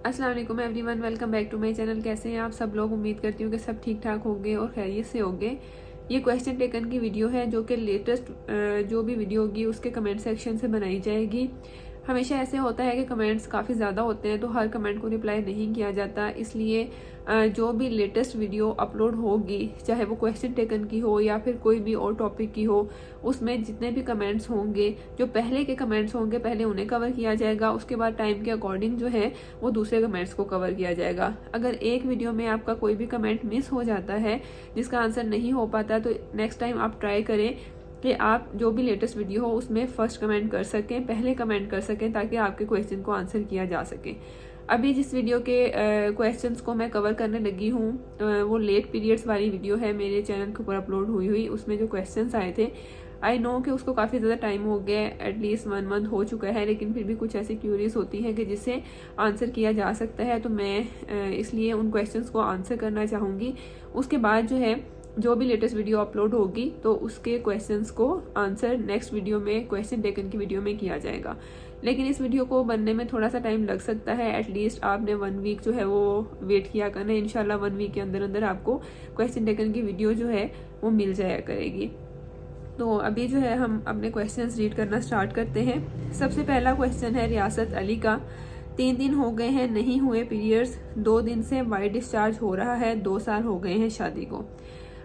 अस्सलाम वालेकुम everyone, welcome back to my channel. कैसे हैं आप सब लोग? उम्मीद करती हूँ कि सब ठीक ठाक होंगे और खैरियत से होंगे। ये क्वेश्चन टेकन की वीडियो है जो कि लेटेस्ट जो भी वीडियो होगी उसके कमेंट सेक्शन से बनाई जाएगी। हमेशा ऐसे होता है कि कमेंट्स काफ़ी ज़्यादा होते हैं तो हर कमेंट को रिप्लाई नहीं किया जाता, इसलिए जो भी लेटेस्ट वीडियो अपलोड होगी, चाहे वो क्वेश्चन टेकन की हो या फिर कोई भी और टॉपिक की हो, उसमें जितने भी कमेंट्स होंगे, जो पहले के कमेंट्स होंगे, पहले उन्हें कवर किया जाएगा। उसके बाद टाइम के अकॉर्डिंग जो है वो दूसरे कमेंट्स को कवर किया जाएगा। अगर एक वीडियो में आपका कोई भी कमेंट मिस हो जाता है जिसका आंसर नहीं हो पाता, तो नेक्स्ट टाइम आप ट्राई करें कि आप जो भी लेटेस्ट वीडियो हो उसमें फर्स्ट कमेंट कर सकें, पहले कमेंट कर सकें, ताकि आपके क्वेश्चन को आंसर किया जा सके। अभी जिस वीडियो के क्वेश्चंस को मैं कवर करने लगी हूँ वो लेट पीरियड्स वाली वीडियो है, मेरे चैनल के ऊपर अपलोड हुई। उसमें जो क्वेश्चंस आए थे, आई नो कि उसको काफ़ी ज़्यादा टाइम हो गया, एटलीस्ट 1 मंथ हो चुका है, लेकिन फिर भी कुछ ऐसी क्यूरीज होती हैं कि जिससे आंसर किया जा सकता है, तो मैं इसलिए उन क्वेश्चंस को आंसर करना चाहूँगी। उसके बाद जो है जो भी लेटेस्ट वीडियो अपलोड होगी तो उसके क्वेश्चंस को आंसर नेक्स्ट वीडियो में, क्वेश्चन टेकन की वीडियो में किया जाएगा। लेकिन इस वीडियो को बनने में थोड़ा सा टाइम लग सकता है, एटलीस्ट आपने 1 वीक जो है वो वेट किया करना है। इंशाल्लाह 1 वीक के अंदर अंदर आपको क्वेश्चन टेकन की वीडियो जो है वो मिल जाया करेगी। तो अभी जो है हम अपने क्वेश्चंस रीड करना स्टार्ट करते हैं। सबसे पहला क्वेश्चन है रियासत अली का। 3 दिन हो गए हैं नहीं हुए पीरियड्स, 2 दिन से वाइट डिस्चार्ज हो रहा है, 2 साल हो गए हैं शादी को।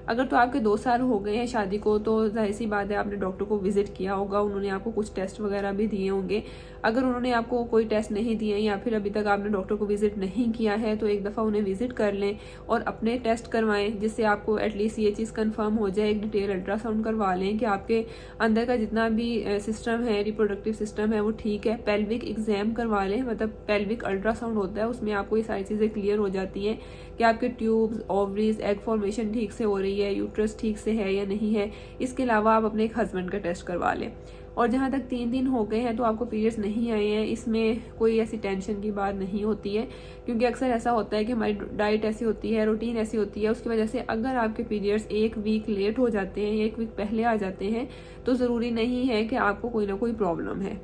अगर तो आपके 2 साल हो गए हैं शादी को तो जाहिर सी बात है आपने डॉक्टर को विजिट किया होगा, उन्होंने आपको कुछ टेस्ट वगैरह भी दिए होंगे। अगर उन्होंने आपको कोई टेस्ट नहीं दिए या फिर अभी तक आपने डॉक्टर को विजिट नहीं किया है तो एक दफ़ा उन्हें विजिट कर लें और अपने टेस्ट करवाएं, जिससे आपको एटलीस्ट ये चीज़ कंफर्म हो जाए। एक डिटेल अल्ट्रासाउंड करवा लें कि आपके अंदर का जितना भी सिस्टम है, रिप्रोडक्टिव सिस्टम है, वो ठीक है। पेल्विक एग्जाम करवा लें, मतलब पेल्विक अल्ट्रासाउंड होता है, उसमें आपको ये सारी चीज़ें क्लियर हो जाती हैं कि आपके ट्यूब्स, ओवरीज, एग फॉर्मेशन ठीक से हो रही है, यूट्रस ठीक से है या नहीं है। इसके अलावा आप अपने एक हस्बैंड का टेस्ट करवा लें। और जहाँ तक 3 दिन हो गए हैं तो आपको पीरियड्स नहीं आए हैं, इसमें कोई ऐसी टेंशन की बात नहीं होती है, क्योंकि अक्सर ऐसा होता है कि हमारी डाइट ऐसी होती है, रूटीन ऐसी होती है, उसकी वजह से अगर आपके पीरियड्स 1 वीक लेट हो जाते हैं, 1 वीक पहले आ जाते हैं, तो ज़रूरी नहीं है कि आपको कोई ना कोई प्रॉब्लम है।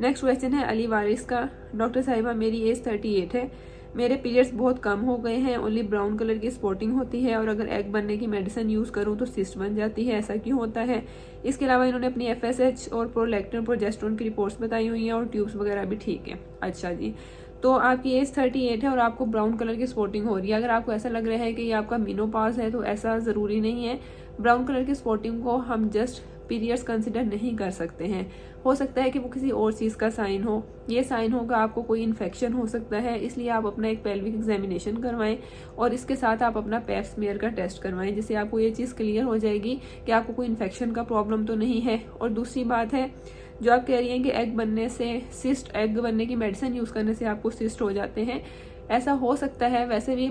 नेक्स्ट क्वेश्चन है अली वारिस का। डॉक्टर साहिबा, मेरी एज 38 है, मेरे पीरियड्स बहुत कम हो गए हैं, ओनली ब्राउन कलर की स्पॉटिंग होती है और अगर एग बनने की मेडिसिन यूज़ करूं तो सिस्ट बन जाती है, ऐसा क्यों होता है? इसके अलावा इन्होंने अपनी FSH और प्रोलैक्टिन, प्रोजेस्टेरोन की रिपोर्ट्स बताई हुई हैं और ट्यूब्स वगैरह भी ठीक है। अच्छा जी, तो आपकी एज 38 है और आपको ब्राउन कलर की स्पॉटिंग हो रही है। अगर आपको ऐसा लग रहा है कि ये आपका मेनोपॉज है तो ऐसा ज़रूरी नहीं है। ब्राउन कलर की स्पॉटिंग को हम जस्ट पीरियड्स कंसिडर नहीं कर सकते हैं। हो सकता है कि वो किसी और चीज़ का साइन हो, ये साइन होगा आपको कोई इन्फेक्शन हो सकता है, इसलिए आप अपना एक पेल्विक एग्जामिनेशन करवाएं और इसके साथ आप अपना पेप स्मीयर का टेस्ट करवाएं, जिससे आपको ये चीज़ क्लियर हो जाएगी कि आपको कोई इन्फेक्शन का प्रॉब्लम तो नहीं है। और दूसरी बात है, जो आप कह रही हैं कि एग बनने से सिस्ट, एग बनने की मेडिसिन यूज़ करने से आपको सिस्ट हो जाते हैं, ऐसा हो सकता है। वैसे भी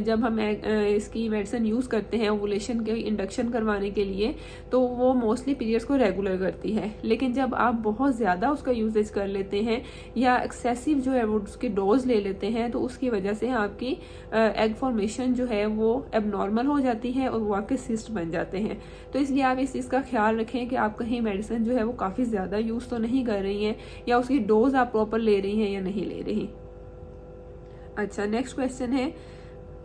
जब हम इसकी मेडिसिन यूज़ करते हैं ओवुलेशन के इंडक्शन करवाने के लिए, तो वो मोस्टली पीरियड्स को रेगुलर करती है। लेकिन जब आप बहुत ज़्यादा उसका यूजेज कर लेते हैं या एक्सेसिव जो है वो उसकी डोज ले लेते हैं, तो उसकी वजह से आपकी एग फॉर्मेशन जो है वो एबनॉर्मल हो जाती है और वो आपके सिस्ट बन जाते हैं। तो इसलिए आप इस चीज़ का ख्याल रखें कि आप कहीं मेडिसिन जो है वो काफ़ी ज़्यादा यूज़ तो नहीं कर रही हैं या उसकी डोज आप प्रॉपर ले रही हैं या नहीं ले रही। अच्छा, नेक्स्ट क्वेश्चन है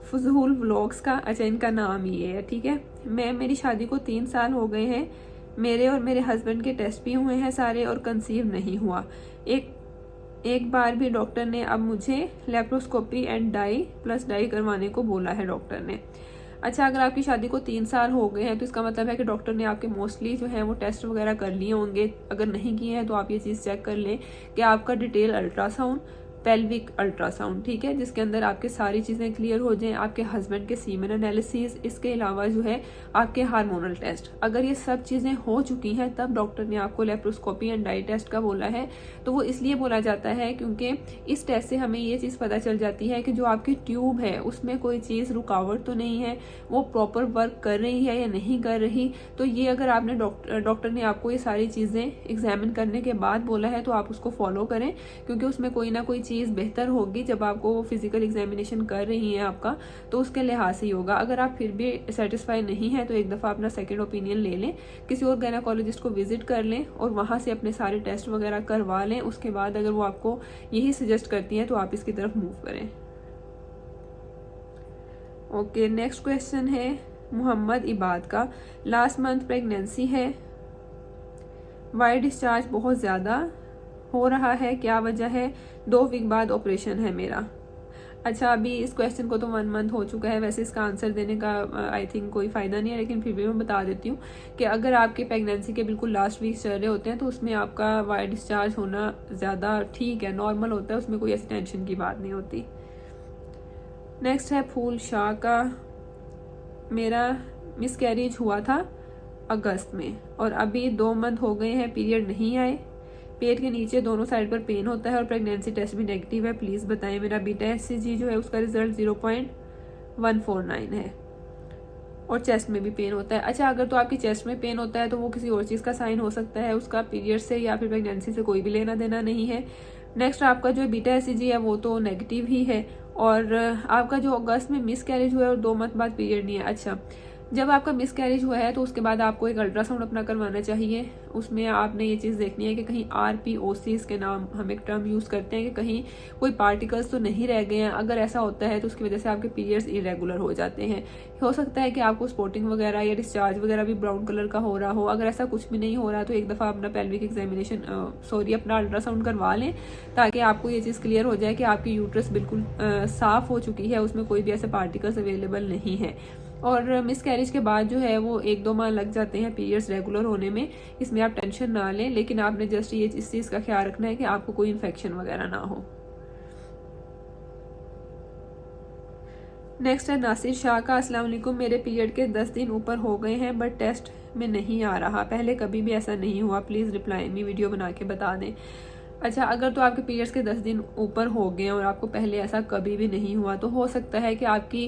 फजूल व्लॉग्स का। अच्छा, इनका नाम ये है, ठीक है। मेरी शादी को 3 साल हो गए हैं, मेरे और मेरे हस्बैंड के टेस्ट भी हुए हैं सारे और कंसीव नहीं हुआ। एक बार भी डॉक्टर ने अब मुझे laparoscopy and dye plus dye करवाने को बोला है डॉक्टर ने। अच्छा, अगर आपकी शादी को 3 साल हो गए हैं तो इसका मतलब है कि डॉक्टर ने आपके मोस्टली जो है वो टेस्ट वगैरह कर लिए होंगे। अगर नहीं किए हैं तो आप ये चीज़ चेक कर लें कि आपका डिटेल अल्ट्रासाउंड, पेल्विक अल्ट्रासाउंड, ठीक है, जिसके अंदर आपके सारी चीज़ें क्लियर हो जाएं, आपके हस्बैंड के सीमेन एनालिसिस, इसके अलावा जो है आपके हार्मोनल टेस्ट। अगर ये सब चीज़ें हो चुकी हैं तब डॉक्टर ने आपको लेप्रोस्कोपी एंड डाई टेस्ट का बोला है। तो वो इसलिए बोला जाता है क्योंकि इस टेस्ट से हमें ये चीज़ पता चल जाती है कि जो आपकी ट्यूब है उसमें कोई चीज़ रुकावट तो नहीं है, वो प्रॉपर वर्क कर रही है या नहीं कर रही। तो ये अगर आपने डॉक्टर ने आपको ये सारी चीज़ें एग्जामिन करने के बाद बोला है तो आप उसको फॉलो करें, क्योंकि उसमें कोई ना कोई चीज़ बेहतर होगी जब आपको वो फिजिकल एग्जामिनेशन कर रही हैं आपका, तो उसके लिहाज से ही होगा। अगर आप फिर भी सेटिस्फाई नहीं है तो एक दफ़ा अपना सेकंड ओपिनियन ले लें, किसी और गायनेकोलॉजिस्ट को विजिट कर लें और वहाँ से अपने सारे टेस्ट वगैरह करवा लें। उसके बाद अगर वो आपको यही सजेस्ट करती हैं तो आप इसकी तरफ मूव करें। ओके, नेक्स्ट क्वेश्चन है मोहम्मद इबाद का। लास्ट मंथ प्रेगनेंसी है, वाई डिस्चार्ज बहुत ज़्यादा हो रहा है, क्या वजह है? 2 वीक बाद ऑपरेशन है मेरा। अच्छा, अभी इस क्वेश्चन को तो 1 मंथ हो चुका है, वैसे इसका आंसर देने का आई थिंक कोई फ़ायदा नहीं है, लेकिन फिर भी मैं बता देती हूँ कि अगर आपके प्रेगनेंसी के बिल्कुल लास्ट वीक चल रहे होते हैं तो उसमें आपका वाई डिस्चार्ज होना ज़्यादा ठीक है, नॉर्मल होता है, उसमें कोई ऐसी टेंशन की बात नहीं होती। नेक्स्ट है फूल शाह का। मेरा मिसकैरेज हुआ था अगस्त में और अभी 2 मंथ हो गए हैं, पीरियड नहीं आए, पेट के नीचे दोनों साइड पर पेन होता है और प्रेगनेंसी टेस्ट भी नेगेटिव है, प्लीज़ बताएं। मेरा बीटा HCG जो है उसका रिजल्ट 0.149 है और चेस्ट में भी पेन होता है। अच्छा, अगर तो आपकी चेस्ट में पेन होता है तो वो किसी और चीज़ का साइन हो सकता है, उसका पीरियड से या फिर प्रेगनेंसी से कोई भी लेना देना नहीं है। नेक्स्ट, आपका जो बीटा HCG है वो तो नेगेटिव ही है और आपका जो अगस्त में मिसकैरेज हुआ है और 2 मंथ बाद पीरियड नहीं है। अच्छा, जब आपका मिसकैरेज हुआ है तो उसके बाद आपको एक अल्ट्रासाउंड अपना करवाना चाहिए। उसमें आपने ये चीज़ देखनी है कि कहीं RPOC के नाम हम एक टर्म यूज़ करते हैं कि कहीं कोई पार्टिकल्स तो नहीं रह गए हैं। अगर ऐसा होता है तो उसकी वजह से आपके पीरियड्स इरेगुलर हो जाते हैं। हो सकता है कि आपको स्पॉटिंग वगैरह या डिस्चार्ज वगैरह भी ब्राउन कलर का हो रहा हो। अगर ऐसा कुछ भी नहीं हो रहा तो एक दफ़ा अपना पेल्विक एग्जामिनेशन अपना अल्ट्रासाउंड करवा लें ताकि आपको ये चीज़ क्लियर हो जाए कि आपकी यूट्रस बिल्कुल साफ़ हो चुकी है, उसमें कोई भी ऐसे पार्टिकल्स अवेलेबल नहीं है। और मिसकैरेज के बाद जो है वो 1-2 माह लग जाते हैं पीरियड्स रेगुलर होने में, इसमें आप टेंशन ना लें, लेकिन आपने जस्ट ये इस चीज़ का ख्याल रखना है कि आपको कोई इन्फेक्शन वगैरह ना हो। नेक्स्ट है नासिर शाह का। अस्सलाम वालेकुम, मेरे पीरियड के 10 दिन ऊपर हो गए हैं बट टेस्ट में नहीं आ रहा, पहले कभी भी ऐसा नहीं हुआ, प्लीज़ रिप्लाई मी, वीडियो बना के बता दें। अच्छा, अगर तो आपके पीरियड्स के 10 दिन ऊपर हो गए और आपको पहले ऐसा कभी भी नहीं हुआ तो हो सकता है कि आपकी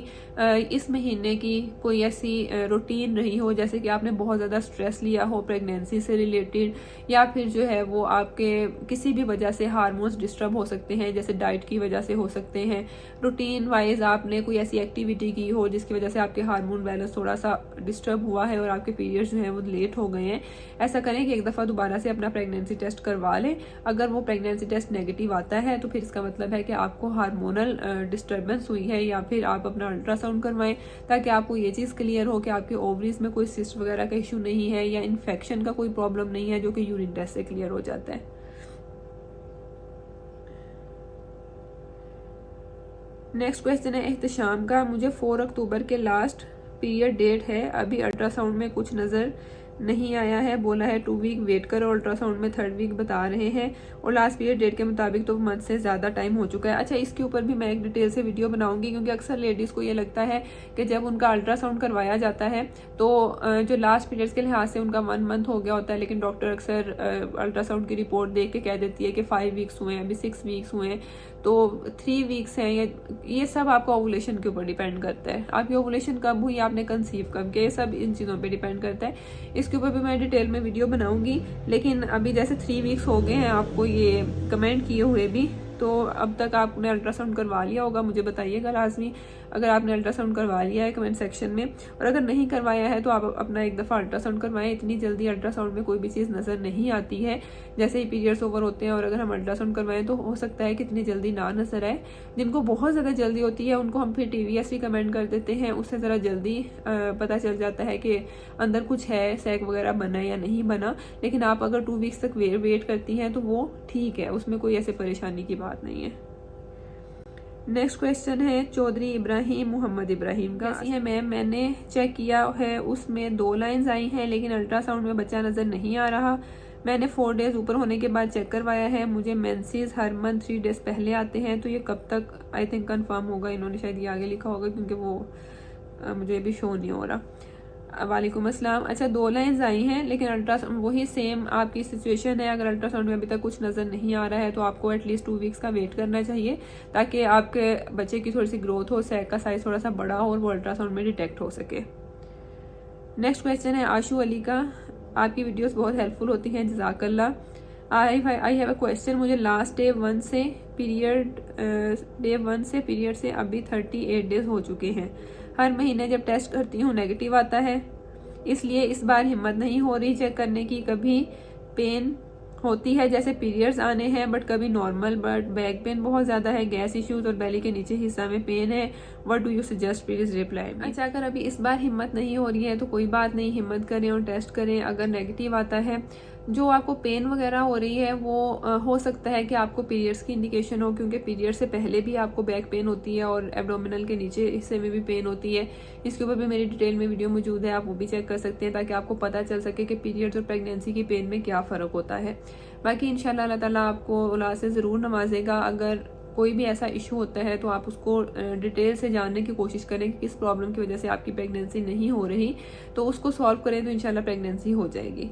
इस महीने की कोई ऐसी रूटीन रही हो, जैसे कि आपने बहुत ज़्यादा स्ट्रेस लिया हो प्रेगनेंसी से रिलेटेड, या फिर जो है वो आपके किसी भी वजह से हार्मोन्स डिस्टर्ब हो सकते हैं, जैसे डाइट की वजह से हो सकते हैं। रूटीन वाइज आपने कोई ऐसी एक्टिविटी की हो जिसकी वजह से आपके हार्मोन बैलेंस थोड़ा सा डिस्टर्ब हुआ है और आपके पीरियड्स जो है वो लेट हो गए हैं। ऐसा करें कि एक दफ़ा दोबारा से अपना प्रेगनेंसी टेस्ट करवा लें। अगर वो प्रेगनेंसी टेस्ट नेगेटिव आता है तो फिर इसका मतलब है कि आपको हार्मोनल डिस्टर्बेंस हुई है, या फिर आप अपना अल्ट्रासाउंड करवाएं ताकि आपको ये चीज़ क्लियर हो कि आपके ओवरीज में कोई सिस्ट वगैरह का इशू नहीं है या इन्फेक्शन का कोई प्रॉब्लम नहीं है, जो कि यूरिन टेस्ट से क्लियर हो जाता है। नेक्स्ट क्वेश्चन है एहतशाम का। मुझे 4 अक्टूबर के लास्ट पीरियड डेट है, अभी अल्ट्रासाउंड में कुछ नज़र नहीं आया है, बोला है 2 वीक वेट करो, अल्ट्रासाउंड में 3rd वीक बता रहे हैं और लास्ट पीरियड डेट के मुताबिक तो मंथ से ज़्यादा टाइम हो चुका है। अच्छा, इसके ऊपर भी मैं एक डिटेल से वीडियो बनाऊंगी क्योंकि अक्सर लेडीज़ को ये लगता है कि जब उनका अल्ट्रासाउंड करवाया जाता है तो जो लास्ट पीरियड्स के लिहाज से उनका 1 मंथ हो गया होता है, लेकिन डॉक्टर अक्सर अल्ट्रासाउंड की रिपोर्ट देख के कह देती है कि 5 वीक्स हुए हैं, अभी 6 वीक्स हुए हैं, तो 3 वीक्स हैं। ये सब आपका ओवुलेशन के ऊपर डिपेंड करता है, आपकी ओवुलेशन कब हुई, आपने कंसीव कब किया, ये सब इन चीज़ों पे डिपेंड करता है। इसके ऊपर भी मैं डिटेल में वीडियो बनाऊंगी, लेकिन अभी जैसे 3 वीक्स हो गए हैं आपको ये कमेंट किए हुए भी, तो अब तक आपने अल्ट्रासाउंड करवा लिया होगा, मुझे बताइएगा लाजमी अगर आपने अल्ट्रासाउंड करवा लिया है कमेंट सेक्शन में, और अगर नहीं करवाया है तो आप अपना एक दफ़ा अल्ट्रासाउंड करवाएं। इतनी जल्दी अल्ट्रासाउंड में कोई भी चीज़ नज़र नहीं आती है, जैसे ही पीरियड्स ओवर होते हैं और अगर हम अल्ट्रासाउंड करवाएं तो हो सकता है कि इतनी जल्दी ना नज़र आए। जिनको बहुत ज़्यादा जल्दी होती है उनको हम फिर TVS भी कमेंट कर देते हैं, उससे ज़रा जल्दी पता चल जाता है कि अंदर कुछ है, सैक वगैरह बना या नहीं बना। लेकिन आप अगर 2 वीक्स तक वेट करती हैं तो वो ठीक है, उसमें कोई ऐसे परेशानी की बात नहीं है। नेक्स्ट क्वेश्चन है चौधरी इब्राहिम मोहम्मद इब्राहिम का। कैसी है मैम, मैंने चेक किया है उसमें 2 लाइंस आई हैं लेकिन अल्ट्रासाउंड में बच्चा नज़र नहीं आ रहा। मैंने 4 डेज़ ऊपर होने के बाद चेक करवाया है, मुझे मेंसेस हर मंथ 3 डेज़ पहले आते हैं, तो ये कब तक आई थिंक कंफर्म होगा। इन्होंने शायद ये आगे लिखा होगा क्योंकि वो मुझे भी शो नहीं हो रहा। वालेकुम अस्सलाम। अच्छा, 2 लाइंस आई हैं लेकिन अल्ट्रासाउंड वही सेम आपकी सिचुएशन है। अगर अल्ट्रासाउंड में अभी तक कुछ नज़र नहीं आ रहा है तो आपको एटलीस्ट 2 वीक्स का वेट करना चाहिए ताकि आपके बच्चे की थोड़ी सी ग्रोथ हो, सैक का साइज थोड़ा सा बड़ा हो और वो अल्ट्रासाउंड में डिटेक्ट हो सके। नेक्स्ट क्वेश्चन है आशू अली का। आपकी वीडियोस बहुत हेल्पफुल होती हैं, जज़ाकल्लाह। आई हैव अ क्वेश्चन, मुझे लास्ट डे 1 से पीरियड से अभी 38 डेज हो चुके हैं। हर महीने जब टेस्ट करती हूँ नेगेटिव आता है, इसलिए इस बार हिम्मत नहीं हो रही चेक करने की। कभी पेन होती है जैसे पीरियड्स आने हैं, बट कभी नॉर्मल, बट बैक पेन बहुत ज़्यादा है, गैस इश्यूज और बेली के नीचे हिस्सा में पेन है। What do you suggest, please reply me. अच्छा, अगर अभी इस बार हिम्मत नहीं हो रही है तो कोई बात नहीं, हिम्मत करें और टेस्ट करें। अगर नेगेटिव आता है, जो आपको पेन वगैरह हो रही है वो हो सकता है कि आपको पीरियड्स की इंडिकेशन हो, क्योंकि पीरियड से पहले भी आपको बैक पेन होती है और एब्डोमिनल के नीचे हिस्से में भी पेन होती है। इसके ऊपर भी मेरी डिटेल में वीडियो मौजूद है, आप वो भी चेक कर सकते हैं ताकि आपको पता चल सके कि पीरियड्स और प्रेगनेंसी की पेन में क्या फ़र्क होता है। बाकी इंशाल्लाह अल्लाह ताला आपको औलाद से ज़रूर नवाजेगा। अगर कोई भी ऐसा इशू होता है तो आप उसको डिटेल से जानने की कोशिश करें कि किस प्रॉब्लम की वजह से आपकी प्रेगनेंसी नहीं हो रही, तो उसको सॉल्व करें तो इंशाल्लाह प्रेगनेंसी हो जाएगी।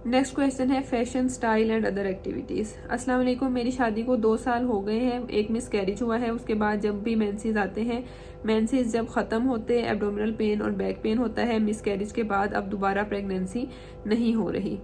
नेक्स्ट क्वेश्चन है fashion, style and other activities. अस्सलाम वालेकुम, मेरी शादी को 2 साल हो गए हैं। एक मिसकैरेज हुआ है, उसके बाद जब भी मेंसेस आते हैं, मेंसेस जब ख़त्म होते हैं, एब्डोमिनल पेन और बैक पेन होता है। मिसकैरेज के बाद अब दोबारा प्रेगनेंसी नहीं हो रही।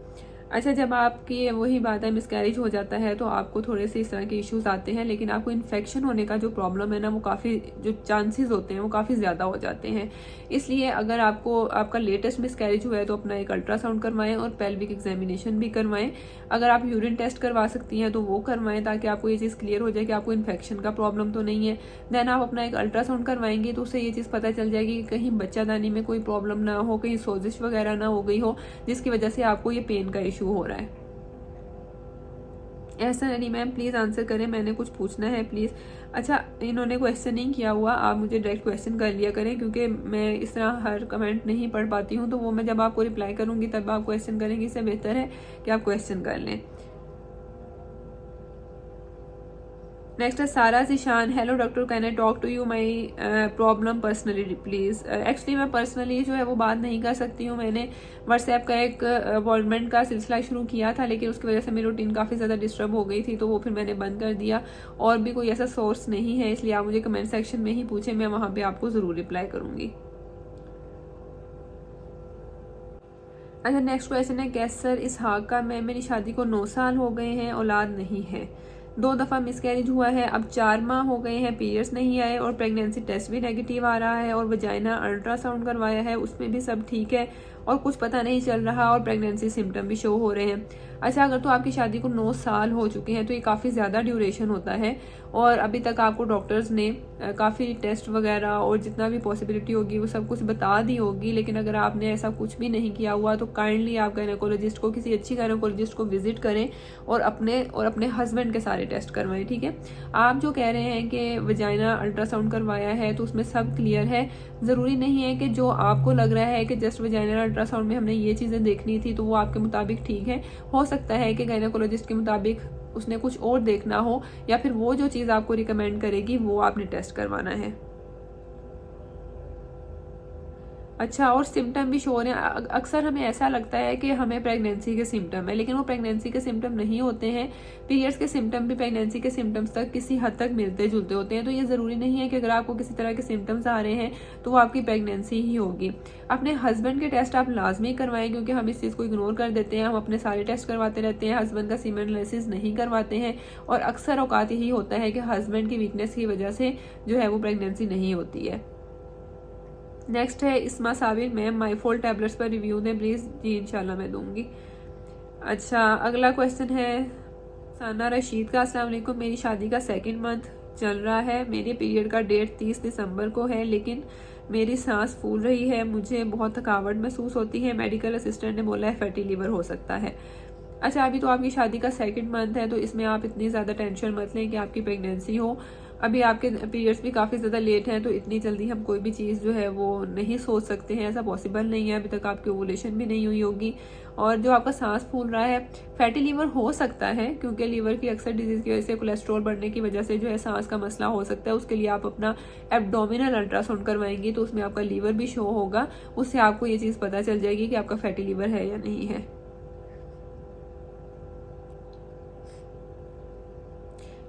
अच्छा, जब आपकी वही बात है मिसकैरेज हो जाता है तो आपको थोड़े से इस तरह के इश्यूज आते हैं, लेकिन आपको इन्फेक्शन होने का जो प्रॉब्लम है ना, वो काफ़ी जो चांसेस होते हैं वो काफ़ी ज़्यादा हो जाते हैं। इसलिए अगर आपको आपका लेटेस्ट मिसकैरेज हुआ है तो अपना एक अल्ट्रासाउंड करवाएं और पेल्विक एग्जामिनेशन भी करवाएं। अगर आप यूरिन टेस्ट करवा सकती हैं तो वो करवाएं ताकि आपको ये चीज़ क्लियर हो जाए कि आपको इन्फेक्शन का प्रॉब्लम तो नहीं है। देन आप अपना एक अल्ट्रासाउंड करवाएंगे तो उससे ये चीज़ पता चल जाएगी कि कहीं बच्चादानी में कोई प्रॉब्लम ना हो, कहीं सोजिश वगैरह ना हो गई हो जिसकी वजह से आपको ये पेन का इशू हो रहा है। ऐसा नहीं मैम, प्लीज़ आंसर करें, मैंने कुछ पूछना है प्लीज़। अच्छा, इन्होंने क्वेश्चन नहीं किया हुआ, आप मुझे डायरेक्ट क्वेश्चन कर लिया करें, क्योंकि मैं इस तरह हर कमेंट नहीं पढ़ पाती हूँ, तो वो मैं जब आपको रिप्लाई करूँगी तब आप क्वेश्चन करेंगे, इससे बेहतर है कि आप क्वेश्चन कर लें। नेक्स्ट है Sara Zeeshan, hello doctor, can I talk to you my problem personally please. Actually मैं पर्सनली जो है वो बात नहीं कर सकती हूँ। मैंने व्हाट्सएप का एक अपॉइंटमेंट का सिलसिला शुरू किया था, लेकिन उसकी वजह से मेरी रूटीन काफ़ी ज़्यादा डिस्टर्ब हो गई थी, तो वो फिर मैंने बंद कर दिया। और भी कोई ऐसा सोर्स नहीं है, इसलिए आप मुझे कमेंट सेक्शन में ही पूछें, मैं वहाँ पर आपको ज़रूर रिप्लाई करूँगी। अच्छा, नेक्स्ट क्वेश्चन है कैसर इसहाक का, मैं मेरी शादी को 9 साल हो गए हैं, औलाद नहीं है, 2 दफ़ा मिसकैरेज हुआ है, अब 4 माह हो गए हैं, पीरियड्स नहीं आए और प्रेगनेंसी टेस्ट भी नेगेटिव आ रहा है और वजाइना अल्ट्रासाउंड करवाया है, उसमें भी सब ठीक है और कुछ पता नहीं चल रहा और प्रेगनेंसी सिम्टम भी शो हो रहे हैं। अच्छा, अगर तो आपकी शादी को 9 साल हो चुके हैं तो ये काफ़ी ज़्यादा ड्यूरेशन होता है और अभी तक आपको डॉक्टर्स ने काफ़ी टेस्ट वगैरह और जितना भी पॉसिबिलिटी होगी वो सब कुछ बता दी होगी, लेकिन अगर आपने ऐसा कुछ भी नहीं किया हुआ तो काइंडली आप गायनेकोलॉजिस्ट को, किसी अच्छी गायनेकोलॉजिस्ट को विजिट करें और अपने हस्बैंड के सारे टेस्ट करवाएं। ठीक है, आप जो कह रहे हैं कि वजाइना अल्ट्रासाउंड करवाया है तो उसमें सब क्लियर है, ज़रूरी नहीं है कि जो आपको लग रहा है कि जस्ट वजाइना अल्ट्रासाउंड में हमने ये चीज़ें देखनी थी तो वो आपके मुताबिक ठीक है। हो सकता है कि गायनेकोलॉजिस्ट के मुताबिक उसने कुछ और देखना हो, या फिर वो जो चीज़ आपको रिकमेंड करेगी वो आपने टेस्ट करवाना है। अच्छा, और सिम्टम भी शो हो रहे हैं। अक्सर हमें ऐसा लगता है कि हमें प्रेगनेंसी के सिम्टम है, लेकिन वो प्रेगनेंसी के सिम्टम नहीं होते हैं। पीरियड्स के सिम्टम भी प्रेगनेंसी के सिम्टम्स तक किसी हद तक मिलते जुलते होते हैं, तो ये ज़रूरी नहीं है कि अगर आपको किसी तरह के सिम्टम्स आ रहे हैं तो वो आपकी प्रेगनेंसी ही होगी। अपने हस्बैंड के टेस्ट आप लाजमी करवाएं, क्योंकि हम इस चीज़ को इग्नोर कर देते हैं, हम अपने सारे टेस्ट करवाते रहते हैं, हस्बैंड का सीमेन एनालिसिस नहीं करवाते हैं और अक्सर औकात यही होता है कि हस्बैंड की वीकनेस की वजह से जो है वो प्रेगनेंसी नहीं होती है। नेक्स्ट है इस्मा साबिर, मैम माई फोल टैबलेट्स पर रिव्यू दें प्लीज़। जी इंशाल्लाह मैं दूंगी। अच्छा, अगला क्वेश्चन है साना रशीद का, अस्सलाम वालेकुम, मेरी शादी का 2nd मंथ चल रहा है, मेरे पीरियड का डेट 30 दिसंबर को है, लेकिन मेरी सांस फूल रही है, मुझे बहुत थकावट महसूस होती है, मेडिकल असिस्टेंट ने बोला है फैटी लीवर हो सकता है। अच्छा, अभी तो आपकी शादी का 2nd मंथ है, तो इसमें आप इतनी ज़्यादा टेंशन मत लें कि आपकी प्रेगनेंसी हो। अभी आपके पीरियड्स भी काफ़ी ज़्यादा लेट हैं, तो इतनी जल्दी हम कोई भी चीज़ जो है वो नहीं सोच सकते हैं, ऐसा पॉसिबल नहीं है। अभी तक आपकी ओवुलेशन भी नहीं हुई होगी। और जो आपका सांस फूल रहा है, फैटी लीवर हो सकता है, क्योंकि लीवर की अक्सर डिजीज़ की वजह से, कोलेस्ट्रॉल बढ़ने की वजह से जो है सांस का मसला हो सकता है। उसके लिए आप अपना एब्डोमिनल अल्ट्रासाउंड करवाएंगी तो उसमें आपका लीवर भी शो होगा, उससे आपको ये चीज़ पता चल जाएगी कि आपका फैटी लीवर है या नहीं है।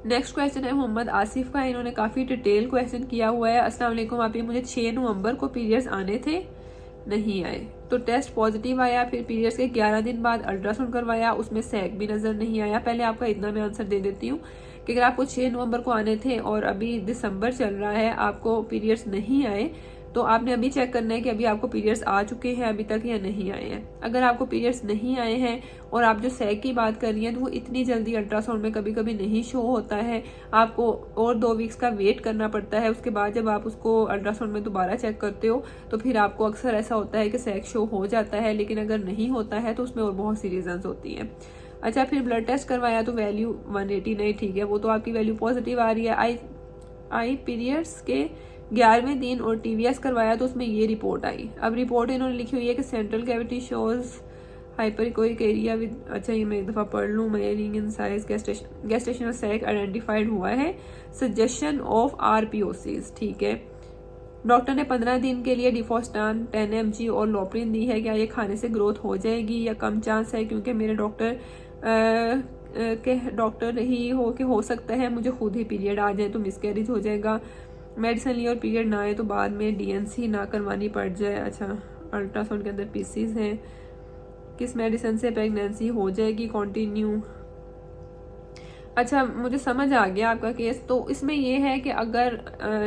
नेक्स्ट क्वेश्चन है मोहम्मद आसिफ का, इन्होंने काफ़ी डिटेल क्वेश्चन किया हुआ है। अस्सलाम वालेकुम, आप ये मुझे 6 नवंबर को पीरियड्स आने थे, नहीं आए, तो टेस्ट पॉजिटिव आया। फिर पीरियड्स के 11 दिन बाद अल्ट्रासाउंड करवाया, उसमें सैक भी नज़र नहीं आया। पहले आपका इतना मैं आंसर दे देती हूँ कि अगर आपको 6 नवंबर को आने थे और अभी दिसंबर चल रहा है, आपको पीरियड्स नहीं आए, तो आपने अभी चेक करना है कि अभी आपको पीरियड्स आ चुके हैं अभी तक या नहीं आए हैं। अगर आपको पीरियड्स नहीं आए हैं और आप जो सैक की बात कर रही हैं, तो वो इतनी जल्दी अल्ट्रासाउंड में कभी कभी नहीं शो होता है, आपको और 2 वीक्स का वेट करना पड़ता है। उसके बाद जब आप उसको अल्ट्रासाउंड में दोबारा चेक करते हो तो फिर आपको अक्सर ऐसा होता है कि सैक शो हो जाता है, लेकिन अगर नहीं होता है तो उसमें और बहुत सी रीजंस होती हैं। अच्छा, फिर ब्लड टेस्ट करवाया तो वैल्यू 180 नहीं, ठीक है, वो तो आपकी वैल्यू पॉजिटिव आ रही है। आई पीरियड्स के 11वें दिन और टीवीएस करवाया तो उसमें ये रिपोर्ट आई। अब रिपोर्ट इन्होंने लिखी हुई है कि central cavity shows hyperechoic area with, अच्छा ये मैं एक दफ़ा पढ़ लूँ, measuring in size gestational sac identified हुआ है, सजेशन ऑफ आरपीओसीज, ठीक है। डॉक्टर ने 15 दिन के लिए डिफोस्टान 10 mg और लोप्रिन दी है। क्या ये खाने से ग्रोथ हो जाएगी या कम चांस है, क्योंकि मेरे डॉक्टर ही हो सकता है मुझे खुद ही पीरियड आ जाए तो मिसकैरेज हो जाएगा, मेडिसिन ली और पीरियड ना आए तो बाद में डीएनसी ना करवानी पड़ जाए। अच्छा, अल्ट्रासाउंड के अंदर पीसीज हैं, किस मेडिसिन से प्रेगनेंसी हो जाएगी कंटिन्यू। अच्छा, मुझे समझ आ गया आपका केस। तो इसमें ये है कि अगर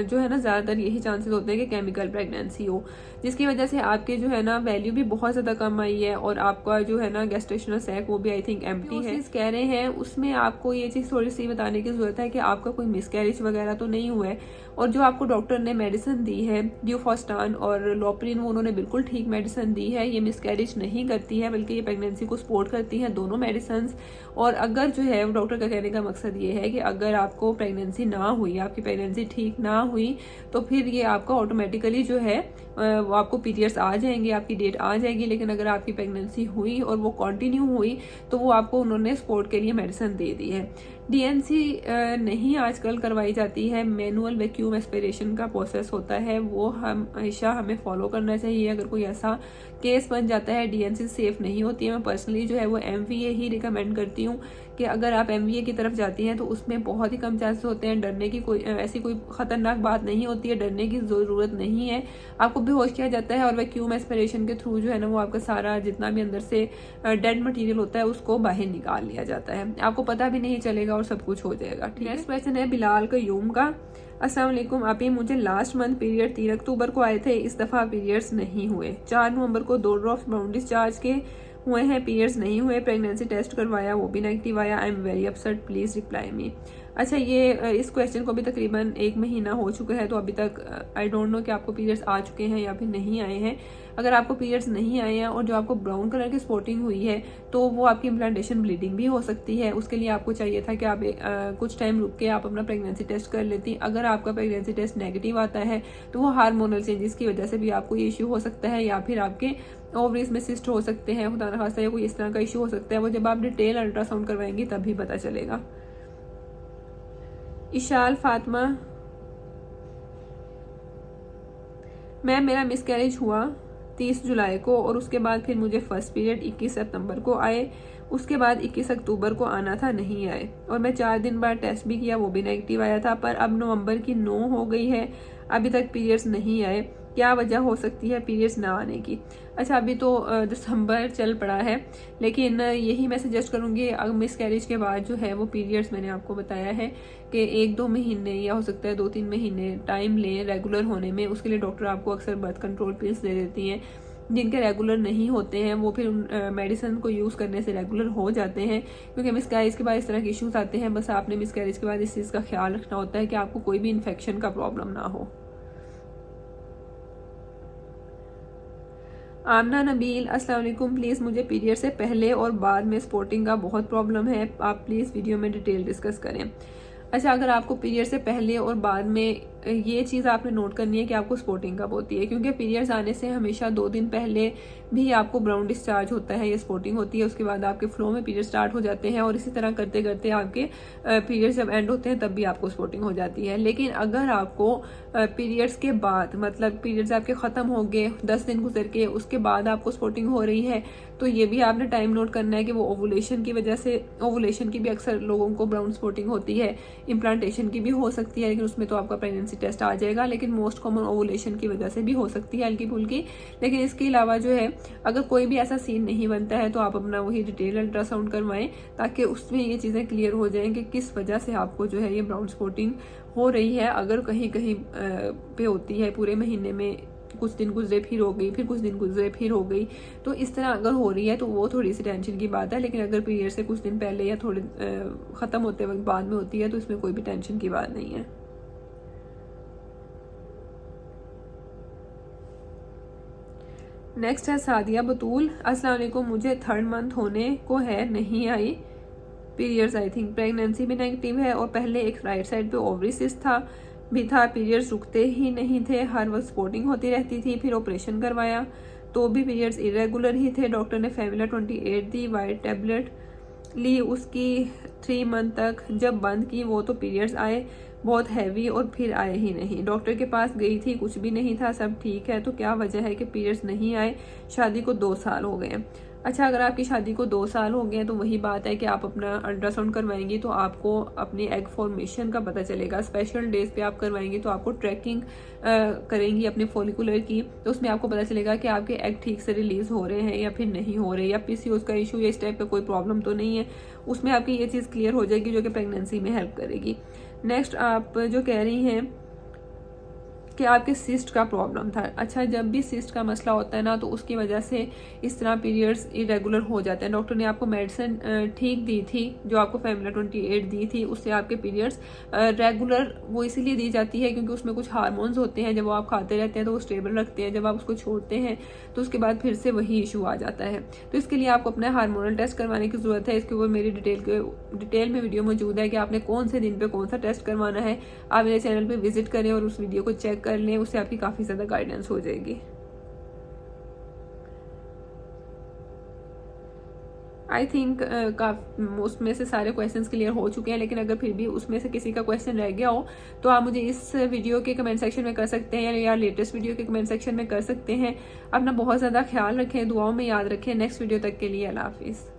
जो है ना, ज़्यादातर यही चांसेस होते हैं कि केमिकल प्रेगनेंसी हो, जिसकी वजह से आपके जो है ना वैल्यू भी बहुत ज़्यादा कम आई है और आपका जो है ना गेस्टेशनल सैक वो भी आई थिंक एम्प्टी है कह रहे हैं। उसमें आपको ये चीज़ थोड़ी सी बताने की ज़रूरत है कि आपका कोई मिसकैरेज वगैरह तो नहीं हुआ है, और जो आपको डॉक्टर ने मेडिसिन दी है ड्यूफोस्टान और लोप्रिन, वो उन्होंने बिल्कुल ठीक मेडिसिन दी है, ये मिसकैरेज नहीं करती है बल्कि ये प्रेगनेंसी को सपोर्ट करती हैं दोनों मेडिसिन। और अगर जो है डॉक्टर का कहने का मकसद ये है कि अगर आपको प्रेगनेंसी ना हुई, आपकी प्रेगनेंसी ठीक ना हुई, तो फिर ये आपका ऑटोमेटिकली जो है वो आपको पीरियड्स आ जाएंगे, आपकी डेट आ जाएगी। लेकिन अगर आपकी प्रेगनेंसी हुई और वो कंटिन्यू हुई तो वो आपको उन्होंने सपोर्ट के लिए मेडिसिन दे दी है। डीएनसी नहीं आजकल करवाई जाती है, मैनुअल वैक्यूम एस्पिरेशन का प्रोसेस होता है, वो हमेशा हमें फॉलो करना चाहिए। अगर कोई ऐसा केस बन जाता है, डीएनसी सेफ नहीं होती है, मैं पर्सनली जो है वो एमवीए ही रिकमेंड करती हूँ कि अगर आप एमवीए की तरफ जाती हैं तो उसमें बहुत ही कम चांसेस होते हैं। डरने की कोई ऐसी कोई खतरनाक बात नहीं होती है, डरने की ज़रूरत नहीं है। आपको बेहोश किया जाता है और वैक्यूम एस्पिरेशन के थ्रू जो है ना वो आपका सारा जितना भी अंदर से डेड मटेरियल होता है उसको बाहर निकाल लिया जाता है, आपको पता भी नहीं चलेगा और सब कुछ हो जाएगा। नेक्स्ट क्वेश्चन है बिलाल कयूम का। अस्सलाम वालेकुम, आप ही मुझे लास्ट मंथ पीरियड 3 अक्टूबर को आए थे, इस दफ़ा पीरियड्स नहीं हुए। 4 नवंबर को 2 ड्रॉप्स ब्राउन डिस्चार्ज के हुए हैं, पीरियड्स नहीं हुए। प्रेगनेंसी टेस्ट करवाया वो भी नेगेटिव आया। I am very upset, please reply me. अच्छा, ये इस क्वेश्चन को भी तकरीबन 1 महीना हो चुका है, तो अभी तक आई डोंट नो कि आपको पीरियड्स आ चुके हैं या फिर नहीं आए हैं। अगर आपको पीरियड्स नहीं आए हैं और जो आपको ब्राउन कलर की स्पॉटिंग हुई है तो वो आपकी इम्प्लांटेशन ब्लीडिंग भी हो सकती है। उसके लिए आपको चाहिए था कि आप कुछ टाइम रुक के आप अपना प्रेगनेंसी टेस्ट कर लेती। अगर आपका प्रेगनेंसी टेस्ट नेगेटिव आता है तो वो हार्मोनल चेंजेस की वजह से भी आपको ये इशू हो सकता है, या फिर आपके ओवरीज में सिस्ट हो सकते हैं, खुदा न खास्ता, या कोई इस तरह का इशू हो सकता है। वो जब आप डिटेल अल्ट्रासाउंड करवाएंगी तभी पता चलेगा। इशाल फातिमा, मैम मेरा मिसकैरेज हुआ 30 जुलाई को और उसके बाद फिर मुझे फर्स्ट पीरियड 21 सितंबर को आए, उसके बाद 21 अक्टूबर को आना था, नहीं आए, और मैं 4 दिन बाद टेस्ट भी किया वो भी नेगेटिव आया था। पर अब नवंबर की 9 हो गई है, अभी तक पीरियड्स नहीं आए, क्या वजह हो सकती है पीरियड्स ना आने की? अच्छा, अभी तो दिसंबर चल पड़ा है, लेकिन यही मैं सजेस्ट करूँगी मिसकैरेज के बाद जो है वो पीरियड्स मैंने आपको बताया है कि 1-2 महीने या हो सकता है 2-3 महीने टाइम लें रेगुलर होने में। उसके लिए डॉक्टर आपको अक्सर बर्थ कंट्रोल पिल्स दे देती हैं, जिनके रेगुलर नहीं होते हैं वो फिर मेडिसिन को यूज़ करने से रेगुलर हो जाते हैं, क्योंकि मिसकैरेज के बाद इस तरह के इश्यूज आते हैं। बस आपने मिसकैरेज के बाद इस चीज़ का ख्याल रखना होता है कि आपको कोई भी इन्फेक्शन का प्रॉब्लम ना हो। आमना नबील, अस्सलाम वालेकुम, प्लीज़ मुझे पीरियड से पहले और बाद में स्पॉटिंग का बहुत प्रॉब्लम है, आप प्लीज़ वीडियो में डिटेल डिस्कस करें। अच्छा, अगर आपको पीरियड से पहले और बाद में ये चीज़ आपने नोट करनी है कि आपको स्पॉटिंग कब होती है, क्योंकि पीरियड्स आने से हमेशा 2 दिन पहले भी आपको ब्राउन डिस्चार्ज होता है या स्पॉटिंग होती है, उसके बाद आपके फ्लो में पीरियड स्टार्ट हो जाते हैं और इसी तरह करते करते आपके पीरियड्स जब एंड होते हैं तब भी आपको स्पॉटिंग हो जाती है। लेकिन अगर आपको पीरियड्स के बाद, मतलब पीरियड्स आपके ख़त्म हो गए 10 दिन गुजर के, उसके बाद आपको स्पॉटिंग हो रही है, तो ये भी आपने टाइम नोट करना है कि वो ओवुलेशन की वजह से, ओवुलेशन की भी अक्सर लोगों को ब्राउन स्पॉटिंग होती है, इम्प्लांटेशन की भी हो सकती है, लेकिन उसमें तो आपका प्रेगनेंसी टेस्ट आ जाएगा, लेकिन मोस्ट कॉमन ओवुलेशन की वजह से भी हो सकती है हल्की फुल्की। लेकिन इसके अलावा जो है अगर कोई भी ऐसा सीन नहीं बनता है तो आप अपना वही डिटेल अल्ट्रासाउंड करवाएं, ताकि उसमें ये चीज़ें क्लियर हो जाएं कि किस वजह से आपको जो है ये ब्राउन स्पॉटिंग हो रही है। अगर कहीं कहीं पे होती है, पूरे महीने में कुछ दिन गुजरे फिर हो गई, फिर कुछ दिन गुजरे फिर हो गई, तो इस तरह अगर हो रही है तो वो थोड़ी सी टेंशन की बात है। लेकिन अगर पीरियड से कुछ दिन पहले या थोड़े ख़त्म होते वक्त बाद में होती है तो इसमें कोई भी टेंशन की बात नहीं है। नेक्स्ट है सादिया बतूल। अस्सलाम वालेकुम, मुझे 3rd मंथ होने को है, नहीं आई पीरियड्स, आई थिंक प्रेगनेंसी भी नेगेटिव है और पहले एक राइट साइड पे ओवरी सिस्ट भी था, पीरियड्स रुकते ही नहीं थे, हर वक्त स्पॉटिंग होती रहती थी। फिर ऑपरेशन करवाया तो भी पीरियड्स इरेगुलर ही थे। डॉक्टर ने फैमिला 28 दी, वाइट टैबलेट ली, उसकी 3 मंथ तक जब बंद की वो तो पीरियड्स आए बहुत हैवी और फिर आए ही नहीं। डॉक्टर के पास गई थी, कुछ भी नहीं था, सब ठीक है, तो क्या वजह है कि पीरियड्स नहीं आए? शादी को 2 साल हो गए हैं। अच्छा, अगर आपकी शादी को 2 साल हो गए हैं तो वही बात है कि आप अपना अल्ट्रासाउंड करवाएंगी तो आपको अपनी एग फॉर्मेशन का पता चलेगा। स्पेशल डेज पे आप करवाएंगी तो आपको ट्रैकिंग करेंगी अपने फॉलिकुलर की, तो उसमें आपको पता चलेगा कि आपके एग ठीक से रिलीज हो रहे हैं या फिर नहीं हो रहे, या पीसीओएस का इशू या इस टाइप का कोई प्रॉब्लम तो नहीं है। उसमें आपकी ये चीज़ क्लियर हो जाएगी जो कि प्रेगनेंसी में हेल्प करेगी। नेक्स्ट आप जो कह रही हैं कि आपके सिस्ट का प्रॉब्लम था। अच्छा, जब भी सिस्ट का मसला होता है ना तो उसकी वजह से इस तरह पीरियड्स इरेगुलर हो जाते हैं। डॉक्टर ने आपको मेडिसिन ठीक दी थी, जो आपको फैमिला 28 दी थी, उससे आपके पीरियड्स रेगुलर वो इसीलिए दी जाती है क्योंकि उसमें कुछ हार्मोन्स होते हैं, जब वो आप खाते रहते हैं तो वो स्टेबल रखते हैं, जब आप उसको छोड़ते हैं तो उसके बाद फिर से वही इशू आ जाता है। तो इसके लिए आपको अपना हार्मोनल टेस्ट करवाने की ज़रूरत है। इसके ऊपर मेरी डिटेल में वीडियो मौजूद है कि आपने कौन से दिन पे कौन सा टेस्ट करवाना है। आप मेरे चैनल पे विजिट करें और उस वीडियो को चेक कर लें, उससे आपकी काफ़ी ज़्यादा गाइडेंस हो जाएगी। आई थिंक उसमें से सारे क्वेश्चंस क्लियर हो चुके हैं, लेकिन अगर फिर भी उसमें से किसी का क्वेश्चन रह गया हो तो आप मुझे इस वीडियो के कमेंट सेक्शन में कर सकते हैं या लेटेस्ट वीडियो के कमेंट सेक्शन में कर सकते हैं। अपना बहुत ज़्यादा ख्याल रखें, दुआओं में याद रखें। नेक्स्ट वीडियो तक के लिए अल्लाह हाफिज़।